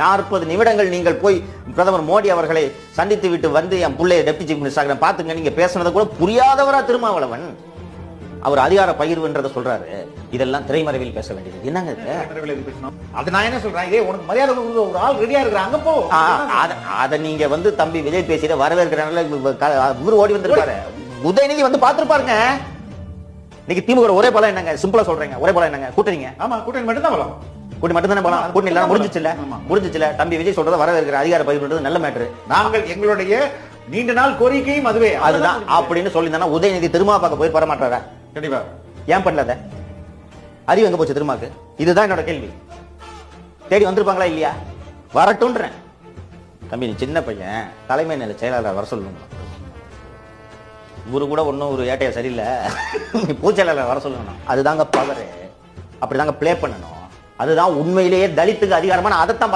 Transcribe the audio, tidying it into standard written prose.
40 நிமிடங்கள் நீங்கள் போய் பிரதமர் மோடி அவர்களை சந்தித்து விட்டு வந்து என் பிள்ளைய டெப்டி சீஃப் மினிஸ்டர் பாத்துங்க நீங்க பேசுனதை கூட புரியாதவரா திருமாவளவன். அவர் அதிகார பகிர்வுன்றதை சொல்றாரு. இதெல்லாம் திரைமறைவில் பேச வேண்டியது என்னங்க? அது நான் என்ன சொல்றேன், இதே உனக்கு மரியாதை கொடுக்குற ஒரு ஆள் ரெடியா இருக்கிறாங்க போ. அத நீங்க வந்து தம்பி விஜய் பேசிட வரவேற்கிறாங்க. இவர் ஓடி வந்திருப்பாரு, உதயநிதி வந்து பாத்துருப்பாருங்க. இன்னைக்கு திமுக ஒரே பலம் என்னங்க? சிம்பிளா சொல்றேங்க, ஒரே பலம் என்னங்க? கூட்டணிங்க. ஆமா, கூட்டணி மட்டும் தான் பலம். கூட்டணி மட்டும் தானே பலம். கூட்டணி எல்லாம் முடிஞ்சிச்சுல. தம்பி விஜய் சொல்றத வரவேற்கிற அதிகார பகிர்வுன்றது நல்ல மேட்டர். நாங்கள் எங்களுடைய நீண்ட நாள் கோரிக்கையும் அதுவே அதுதான் அப்படின்னு சொல்லி உதயநிதி திருமா பார்க்க போய் வரமாட்டாரா? கண்டிப்பா. ஏன் பண்ணல? அறிவு எங்க போச்சு திருமாக்கு? இதுதான் என்னோட கேள்வி. தேடி வந்திருப்பாங்களா இல்லையா? வரட்டும்ன்றேன். தம்பி நீ சின்ன பையன், தலைமை நிலை செயலாளர் வர சொல்லணும். இவரு கூட ஒன்னும் ஒரு ஏட்டையா சரியில்லை, பூச்செயலாளர் வர சொல்லணும். அதுதாங்க பவர். அப்படிதாங்க பிளே பண்ணணும். அதுதான் உண்மையிலேயே தலித்துக்கு அதிகாரமான. அதைத்தான்